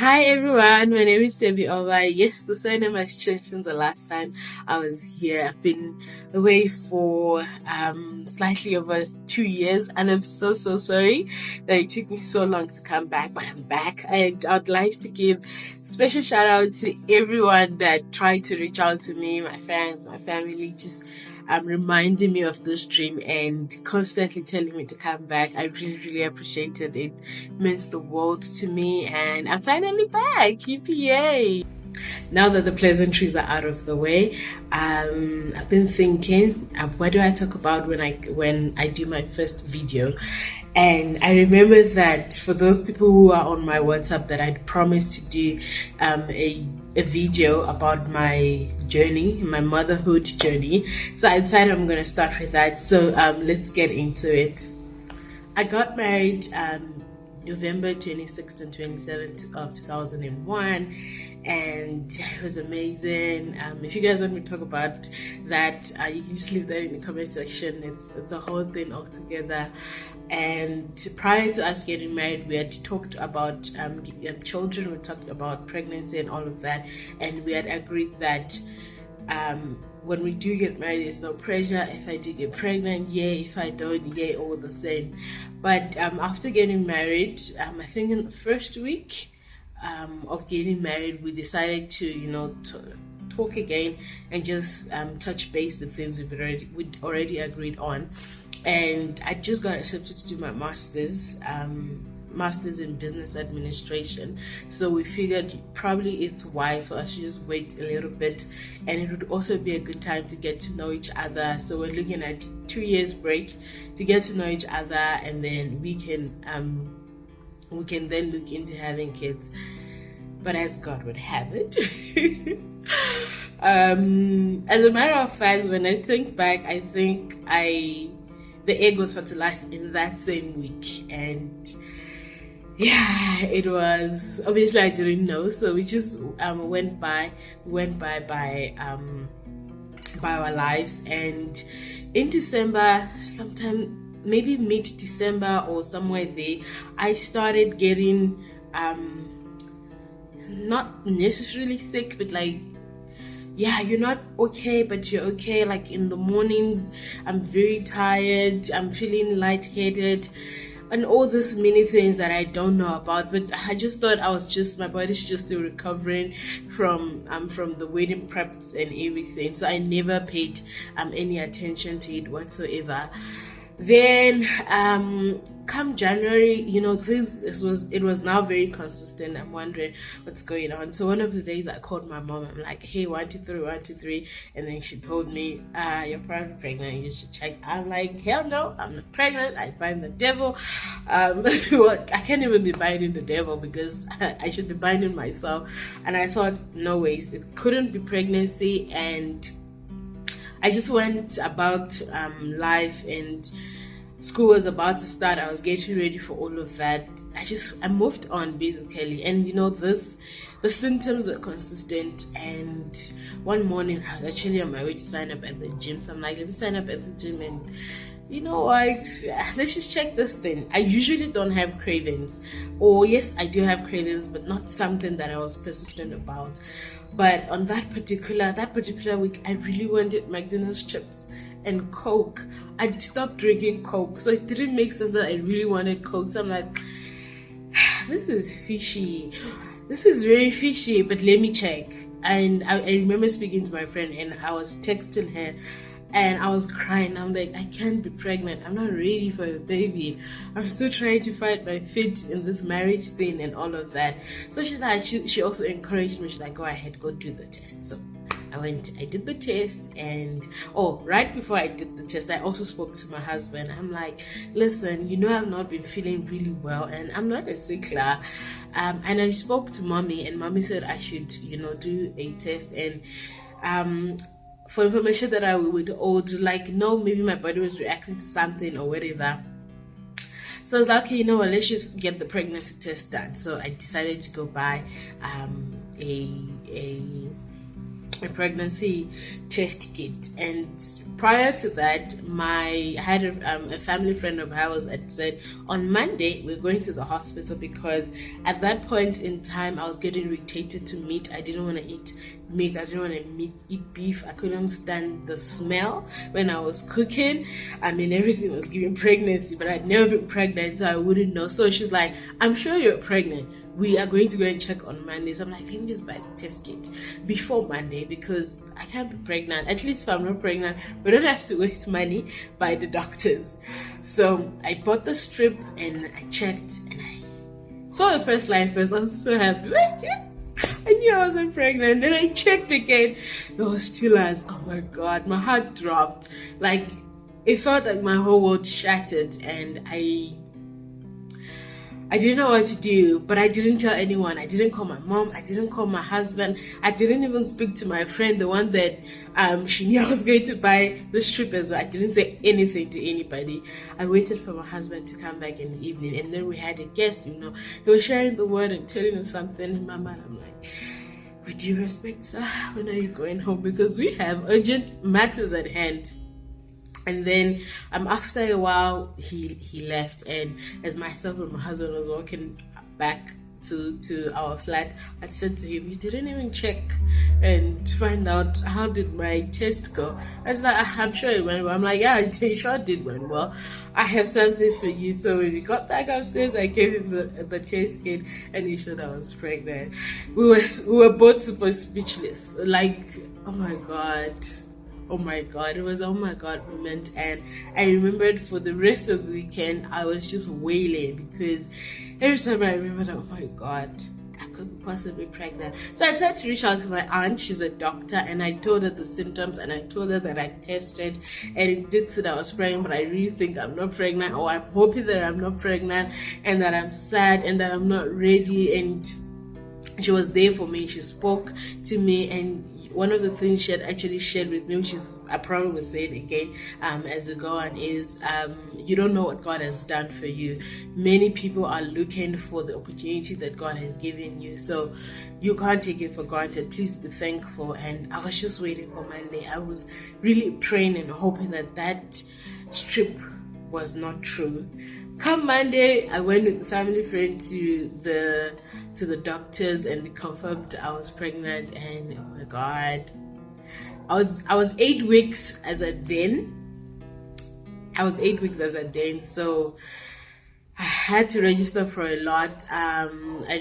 Hi everyone, my name is Debbie Ova. Yes, the surname has changed since the last time I was here. I've been away for slightly over 2 years, and I'm so sorry that it took me so long to come back, but I'm back. And I'd like to give special shout out to everyone that tried to reach out to me, my friends, my family, just reminding me of this dream and constantly telling me to come back. I really appreciated it. It means the world to me, and I'm finally back. Yippee! Now that the pleasantries are out of the way, I've been thinking, what do I talk about when I do my first video? And I remember that for those people who are on my WhatsApp, that I'd promised to do a video about my journey, my motherhood journey. So I decided I'm going to start with that. So let's get into it. I got married November 26th and 27th of 2001, and it was amazing. If you guys want me to talk about that, you can just leave that in the comment section. It's a whole thing altogether. And prior to us getting married, we had talked about children, we talked about pregnancy and all of that, and we had agreed that when we do get married, there's no pressure. If I do get pregnant, yay. If I don't, yay, all the same. But after getting married, I think in the first week of getting married, we decided to, talk again and just touch base with things we'd already agreed on. And I just got accepted to do my master's in business administration, so we figured probably it's wise for us to just wait a little bit, and it would also be a good time to get to know each other. So we're looking at 2 years break to get to know each other, and then we can then look into having kids, but as God would have it. As a matter of fact, when I think back, I think the egg was fertilized in that same week, and yeah, it was, obviously I didn't know, so we just went by our lives. And in December, sometime maybe mid-December or somewhere there, I started getting not necessarily sick, but like, yeah, you're not okay, but you're okay. Like in the mornings, I'm very tired, I'm feeling lightheaded, and all these many things that I don't know about. But I just thought my body's just still recovering from the wedding preps and everything. So I never paid any attention to it whatsoever. Then come January, it was now very consistent. I'm wondering what's going on. So one of the days I called my mom. I'm like, hey, 1 2 3 1 2 3, and then she told me, you're probably pregnant, you should check. I'm like, hell no, I'm not pregnant. I bind the devil. Well, I can't even be binding the devil, because I should be binding myself. And I thought, no ways, it couldn't be pregnancy. And I just went about life, and school was about to start. I was getting ready for all of that. I moved on basically, and the symptoms were consistent. And one morning I was actually on my way to sign up at the gym, so I'm like, let me sign up at the gym, and you know what, let's just check this thing. I usually don't have cravings, or yes, I do have cravings, but not something that I was persistent about. But on that particular week, I really wanted McDonald's chips and Coke. I'd stopped drinking Coke, so it didn't make sense that I really wanted Coke. So I'm like, this is fishy. This is very fishy, but let me check. And I remember speaking to my friend, and I was texting her, and I was crying. I'm like, I can't be pregnant. I'm not ready for a baby. I'm still trying to find my feet in this marriage thing and all of that. So she's like, she also encouraged me. She's like, go ahead, go do the test. So I did the test, and right before I did the test, I also spoke to my husband. I'm like, listen, I've not been feeling really well, and I'm not a sickler. And I spoke to mommy, and mommy said I should, do a test. And for information that I would no, maybe my body was reacting to something or whatever. So I was like, okay, let's just get the pregnancy test done. So I decided to go buy a pregnancy test kit, and prior to that, I had a family friend of ours that said on Monday we're going to the hospital, because at that point in time I was getting irritated to meat. I didn't want to eat meat. I didn't want to eat beef. I couldn't stand the smell when I was cooking. I mean, everything was giving pregnancy, but I'd never been pregnant, so I wouldn't know. So she's like, I'm sure you're pregnant. We are going to go and check on Monday. So I'm like, let me just buy the test kit before Monday, because I can't be pregnant. At least if I'm not pregnant, we don't have to waste money by the doctors. So I bought the strip and I checked and I saw the first line first. I was so happy. I knew I wasn't pregnant. Then I checked again. There was 2 lines. Oh my God, my heart dropped. Like, it felt like my whole world shattered, and I didn't know what to do, but I didn't tell anyone. I didn't call my mom. I didn't call my husband. I didn't even speak to my friend, the one that she knew I was going to buy the strip as well. I didn't say anything to anybody. I waited for my husband to come back in the evening, and then we had a guest, you know. He was sharing the word and telling him something in my mind. I'm like, with due respect, sir, when are you going home? Because we have urgent matters at hand. And then after a while he left, and as myself and my husband was walking back to our flat, I said to him, you didn't even check and find out how did my test go? I was like, I'm sure it went well. I'm like, yeah, it sure did went well. I have something for you. So when we got back upstairs, I gave him the test kit, and he showed I was pregnant. We were both super speechless, like, oh my God, it was oh my God moment. And I remembered for the rest of the weekend I was just wailing, because every time I remembered, oh my God, I could possibly be pregnant. So I tried to reach out to my aunt. She's a doctor, and I told her the symptoms, and I told her that I tested and it did say that I was pregnant, but I really think I'm not pregnant, or I'm hoping that I'm not pregnant, and that I'm sad and that I'm not ready. And she was there for me. She spoke to me, and one of the things she had actually shared with me, which is, I probably will say it again as we go on, is you don't know what God has done for you. Many people are looking for the opportunity that God has given you, so you can't take it for granted. Please be thankful. And I was just waiting for Monday. I was really praying and hoping that that strip was not true. Come Monday, I went with a family friend to the doctors, and they confirmed I was pregnant. And oh my God, I was 8 weeks as a then. So I had to register for a lot. I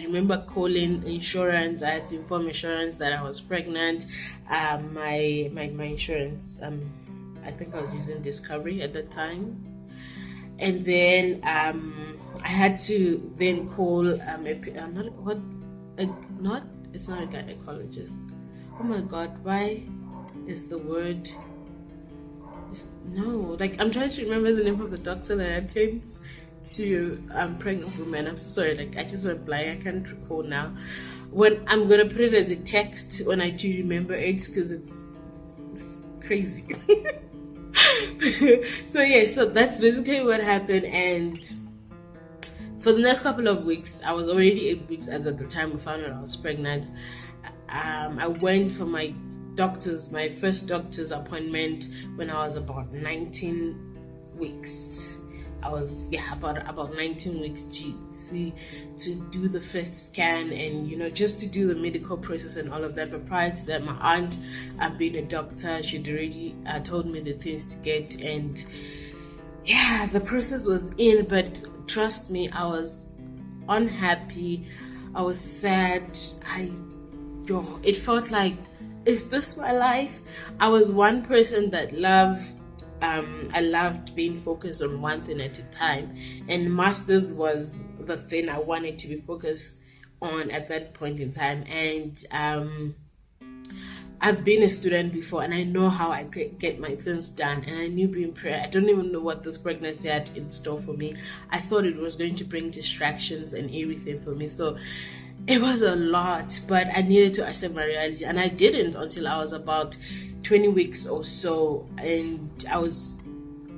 remember calling insurance. I had to inform insurance that I was pregnant. My insurance, I think I was using Discovery at the time. And then I had to then call it's not a gynecologist. Oh my God, why is the word I'm trying to remember the name of the doctor that attends to pregnant women. I'm so sorry, I just went blank. I can't recall now. When I'm gonna put it as a text when I do remember it, because it's crazy. So that's basically what happened. And for the next couple of weeks, I was already 8 weeks as at the time we found out I was pregnant. I went for my first doctor's appointment when I was about 19 weeks. I was about 19 weeks to do the first scan, and just to do the medical process and all of that. But prior to that, my aunt, being a doctor, she'd already told me the things to get, and the process was in. But trust me, I was unhappy, I was sad. It felt like, is this my life? I was one person that I loved being focused on one thing at a time, and masters was the thing I wanted to be focused on at that point in time. And I've been a student before, and I know how I get my things done, and I knew being prayer. I don't even know what this pregnancy had in store for me. I thought it was going to bring distractions and everything for me, so it was a lot. But I needed to accept my reality, and I didn't until I was about 20 weeks or so, and I was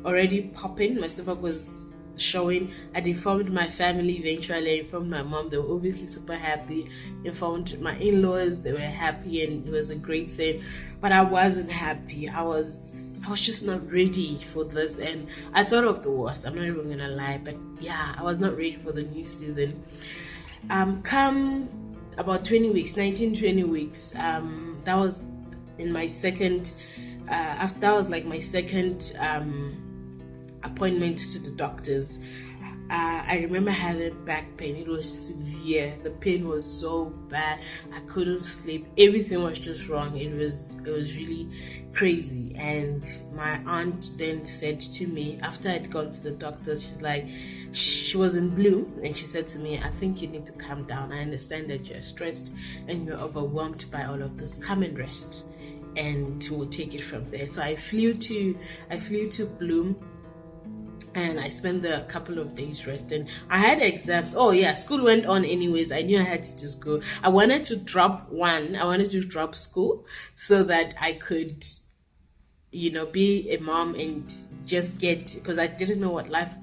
already popping. My stomach was showing. I informed my family eventually. I informed my mom. They were obviously super happy. Informed my in-laws. They were happy, and it was a great thing. But I wasn't happy. I was I was just not ready for this, and I thought of the worst. I'm not even gonna lie, but yeah, I was not ready for the new season. Come about 20 weeks, 19, 20 weeks, that was in my second, after that was like my second appointment to the doctors. I remember having back pain. It was severe. The pain was so bad. I couldn't sleep. Everything was just wrong. It was really crazy. And my aunt then said to me, after I'd gone to the doctor, she's like, she was in bloom, and she said to me, I think you need to calm down. I understand that you're stressed and you're overwhelmed by all of this. Come and rest, and we'll take it from there. So I flew to Bloom, and I spent a couple of days resting. I had exams. Oh yeah, school went on anyways. I knew I had to just go. I wanted to drop school so that I could, be a mom and just because I didn't know what life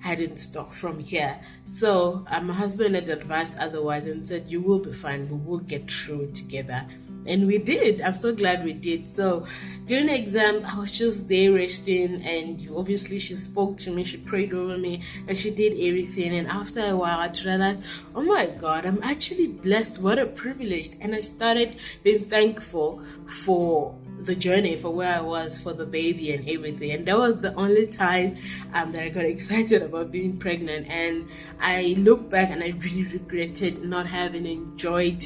had in stock from here. So my husband had advised otherwise and said, you will be fine, we will get through it together. And we did. I'm so glad we did. So during the exam, I was just there resting, and obviously she spoke to me, she prayed over me, and she did everything. And after a while, I realized, oh my God, I'm actually blessed. What a privilege. And I started being thankful for the journey, for where I was, for the baby and everything. And that was the only time that I got excited about being pregnant. And I look back and I really regretted not having enjoyed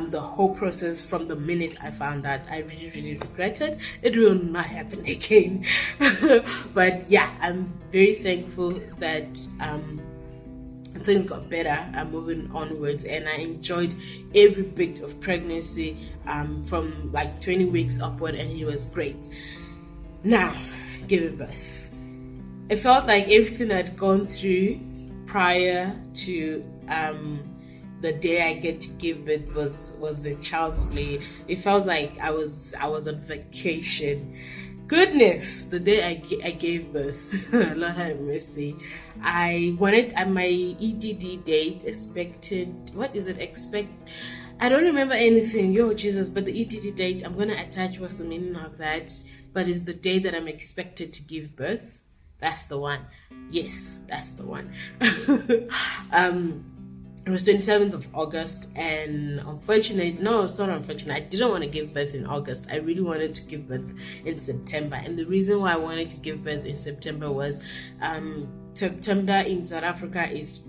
the whole process from the minute I found out. I really regretted. It will not happen again. But yeah, I'm very thankful that things got better moving onwards, and I enjoyed every bit of pregnancy from like 20 weeks upward, and it was great. Now, giving birth, it felt like everything I'd gone through prior to the day I get to give birth was a child's play. It felt like I was on vacation. Goodness, the day I gave birth, Lord have mercy. I wanted my EDD date I don't remember anything, yo Jesus, but the EDD date, I'm gonna attach what's the meaning of that, but it's the day that I'm expected to give birth. That's the one. Yes, that's the one. It was 27th of August, and it's not unfortunate. I didn't want to give birth in August. I really wanted to give birth in September. And the reason why I wanted to give birth in September was September in South Africa is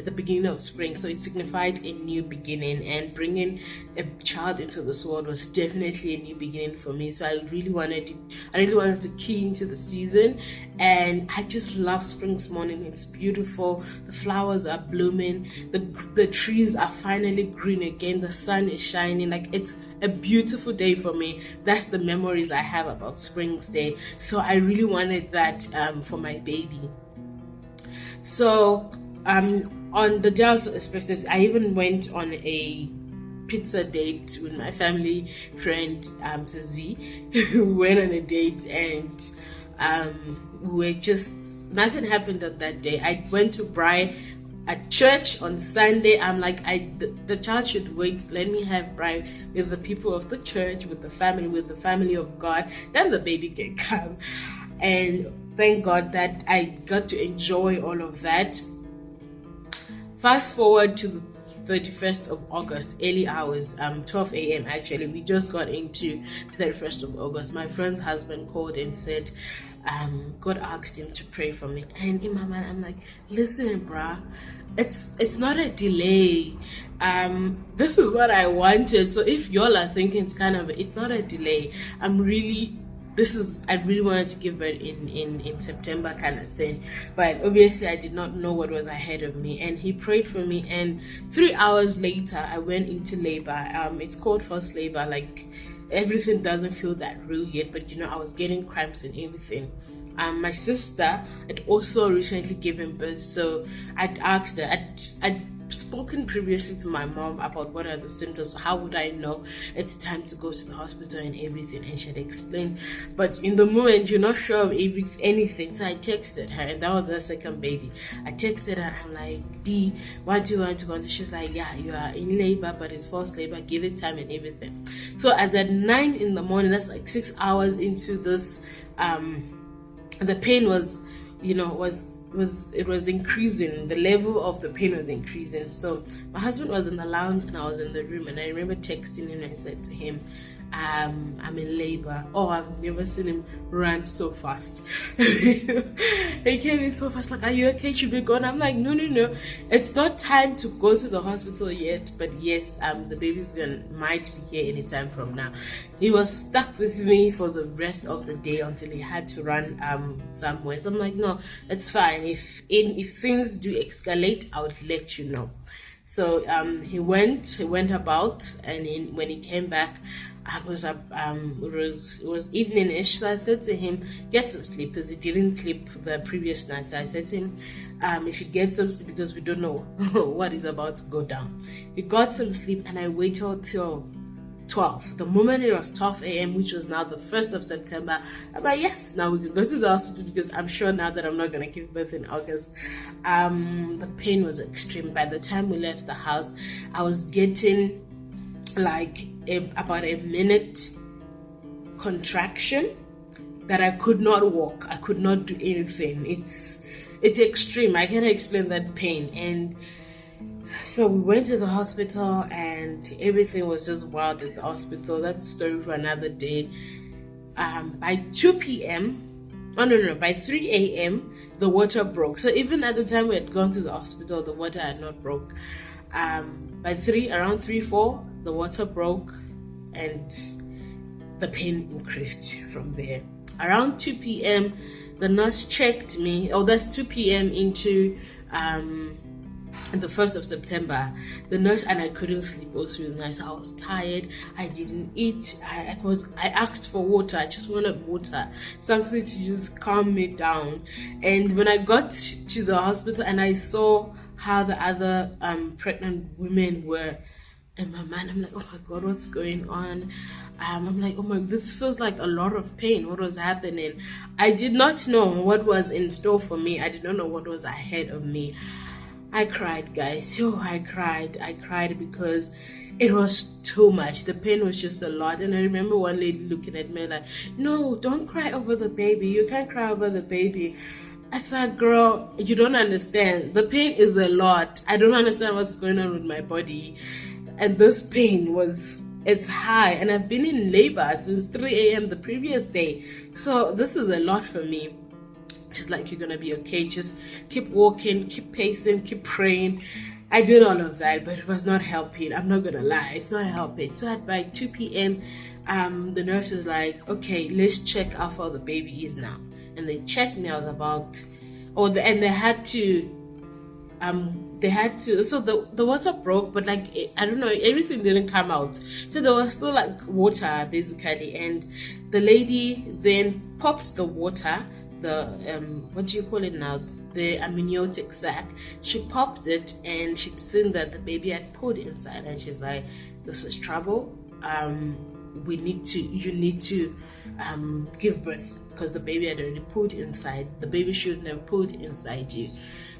the beginning of spring. So it signified a new beginning, and bringing a child into this world was definitely a new beginning for me. So I really wanted to key into the season, and I just love spring's morning. It's beautiful. The flowers are blooming. The trees are finally green again. The sun is shining. Like, it's a beautiful day for me. That's the memories I have about spring's day. So I really wanted that for my baby. So on the day I was expected, I even went on a pizza date with my family friend, Sis V. We went on a date, and nothing happened on that day. I went to Bri at church on Sunday. I'm like, the child should wait. Let me have Bri with the people of the church, with the family of God. Then the baby can come. And thank God that I got to enjoy all of that. Fast forward to the 31st of August, early hours, 12 a.m. actually. We just got into the 31st of August. My friend's husband called and said, God asked him to pray for me. And in my mind, I'm like, listen, bruh, it's not a delay. This is what I wanted. So if y'all are thinking it's not a delay, I really wanted to give birth in September kind of thing. But obviously I did not know what was ahead of me, and he prayed for me, and 3 hours later I went into labor. It's called first labor. Like, everything doesn't feel that real yet, but I was getting cramps and everything. My sister had also recently given birth, so I'd asked her, spoken previously to my mom about what are the symptoms. How would I know it's time to go to the hospital and everything? And she had explained, but in the moment you're not sure of anything. So I texted her, and that was her second baby. I texted her, I'm like, D, 1 2 1 2 1 2. She's like, yeah, you are in labor, but it's forced labor, give it time and everything. So as at 9 in the morning, that's like 6 hours into this, the pain was, it was increasing. The level of the pain was increasing. So my husband was in the lounge and I was in the room, and I remember texting him and I said to him, I'm in labor. Oh, I've never seen him run so fast. He came in so fast, like, are you okay? Should we go? And I'm like, no, it's not time to go to the hospital yet, but yes, the baby's might be here anytime from now. He was stuck with me for the rest of the day until he had to run somewhere. So I'm like, no, it's fine. If things do escalate, I would let you know. So he went about, and when he came back, it was evening-ish. So I said to him, get some sleep, because he didn't sleep the previous night. So I said to him, he should get some sleep because we don't know what is about to go down. He got some sleep, and I waited till 12. The moment it was 12 a.m., which was now the 1st of September, I'm like, yes, now we can go to the hospital, because I'm sure now that I'm not going to give birth in August. The pain was extreme. By the time we left the house, I was getting like about a minute contraction that I could not walk. I could not do anything. It's extreme. I can't explain that pain. And so we went to the hospital, and everything was just wild at the hospital. That's a story for another day. By 2 p.m. By 3 a.m. the water broke. So even at the time we had gone to the hospital, the water had not broke. By around 3-4, the water broke, and the pain increased from there. Around 2 p.m. the nurse checked me. Oh, that's 2 p.m. into the 1st of September. The nurse, and I couldn't sleep all through the night. So I was tired. I didn't eat. I asked for water. I just wanted water, something to just calm me down. And when I got to the hospital and I saw how the other pregnant women were, in my mind, I'm like, oh my God, what's going on? I'm like, oh my, this feels like a lot of pain. What was happening? I did not know what was in store for me. I did not know what was ahead of me. I cried, guys. I cried because it was too much. The pain was just a lot. And I remember one lady looking at me like, no, don't cry over the baby. You can't cry over the baby. I said, girl, you don't understand. The pain is a lot. I don't understand what's going on with my body. And this pain it's high. And I've been in labor since 3 a.m. the previous day. So this is a lot for me. She's like, you're gonna be okay. Just keep walking, keep pacing, keep praying. I did all of that, but it was not helping. I'm not gonna lie, it's not helping. So by 2 p.m., the nurse was like, okay, let's check how far the baby is now. And they checked me. I was about, and they had to. So the water broke, but like, I don't know, everything didn't come out. So there was still like water basically, and the lady then popped the water, the what do you call it now, the amniotic sac. She popped it, and she'd seen that the baby had pooed inside, and she's like, this is trouble. You need to give birth, because the baby had already pooed inside. The baby shouldn't have pooed inside you.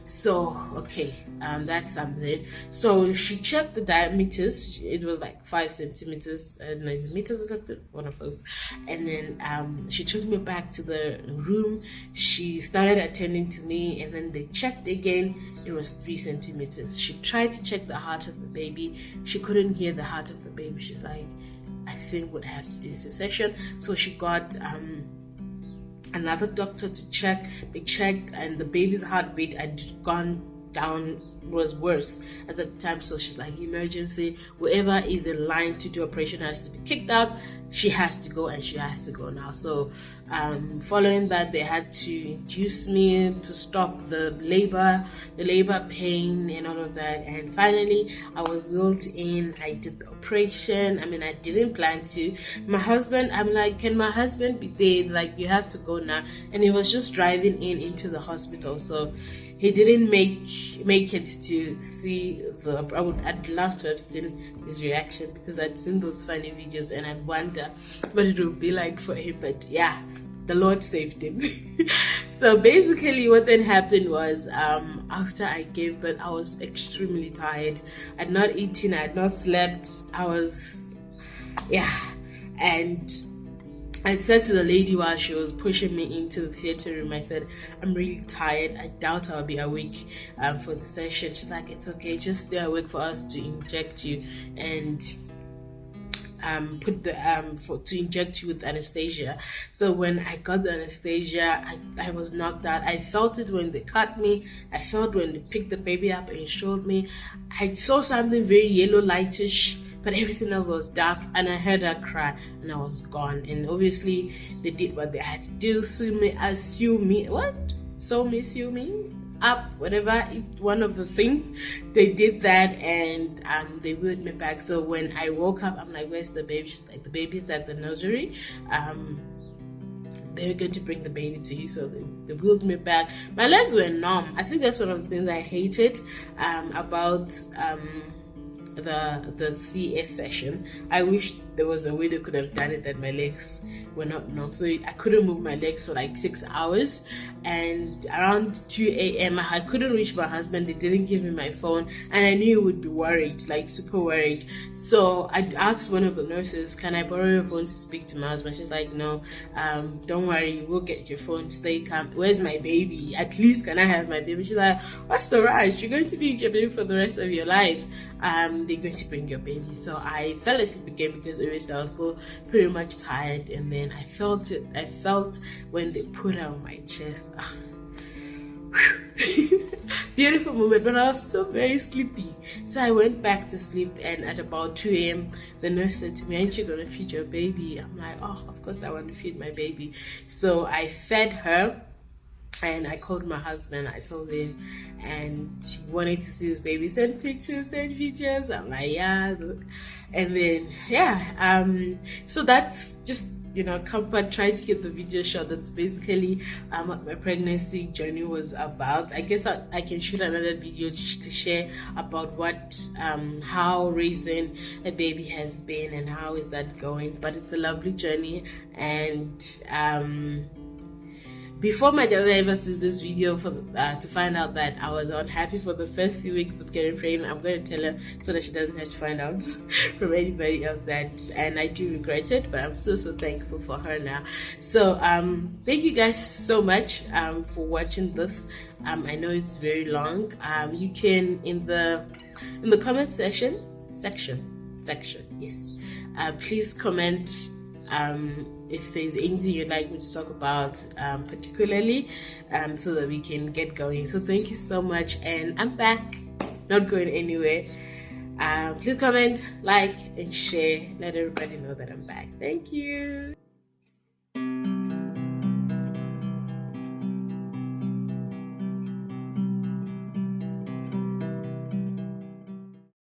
So okay, that's something. So she checked the diameters. It was like 5 centimeters. I don't know, is it meters or something? One of those. And then she took me back to the room. She started attending to me, and then they checked again. It was 3 centimeters. She tried to check the heart of the baby. She couldn't hear the heart of the baby. She's like, I think we'd have to do C-section. So she got another doctor to check. They checked, and the baby's heartbeat had gone down, was worse at the time. So she's like, emergency, whoever is in line to do operation has to be kicked out. She has to go, and she has to go now. So following that, they had to induce me to stop the labor pain and all of that. And finally I was wheeled in. I did the operation. I mean, I didn't plan to. My husband, I'm like, can my husband be there? Like, you have to go now. And he was just driving into the hospital. So he didn't make it to see I'd love to have seen his reaction, because I'd seen those funny videos and I'd wonder what it would be like for him. But yeah, the Lord saved him. So basically what then happened was, after I gave birth, I was extremely tired. I'd not eaten, I had not slept, I was, and I said to the lady while she was pushing me into the theater room, I said, I'm really tired, I doubt I'll be awake for the session. She's like, it's okay, just stay awake for us to inject you and to inject you with anesthesia. So when I got the anesthesia, I was knocked out. I felt it when they cut me, I felt when they picked the baby up and showed me. I saw something very yellow lightish, but everything else was dark, and I heard her cry and I was gone. And obviously they did what they had to do, sew me up, whatever, one of the things. They did that, and they wheeled me back. So when I woke up, I'm like, where's the baby? She's like, the baby's at the nursery. They're going to bring the baby to you. So they wheeled me back. My legs were numb. I think that's one of the things I hated about the CS session. I wish there was a way they could have done it that my legs were not numb, so I couldn't move my legs for like 6 hours. And around 2 a.m. I couldn't reach my husband. They didn't give me my phone, and I knew he would be worried, like super worried. So I asked one of the nurses, can I borrow your phone to speak to my husband? She's like, no, don't worry, we'll get your phone, stay calm. Where's my baby? At least can I have my baby? She's like, what's the rush? You're going to be with your baby for the rest of your life. They're going to bring your baby. So I fell asleep again, because obviously I was still pretty much tired. And then I felt when they put her on my chest. Beautiful moment, but I was still very sleepy. So I went back to sleep, and at about 2 a.m. the nurse said to me, aren't you gonna feed your baby? I'm like, oh, of course I want to feed my baby. So I fed her, and I called my husband. I told him, and he wanted to see his baby, send pictures, send videos. I'm like, yeah. And then so that's just, comfort, trying to get the video shot. That's basically what my pregnancy journey was about. I guess I can shoot another video just to share about how raising a baby has been and how is that going. But it's a lovely journey. And before my daughter ever sees this video to find out that I was unhappy for the first few weeks of getting pregnant, I'm going to tell her so that she doesn't have to find out from anybody else that, and I do regret it, but I'm so thankful for her now. So thank you guys so much for watching this. I know it's very long. You can in the comment section, yes, please comment if there's anything you'd like me to talk about particularly, so that we can get going. So thank you so much, and I'm back, not going anywhere. Please comment, like, and share. Let everybody know that I'm back. Thank you.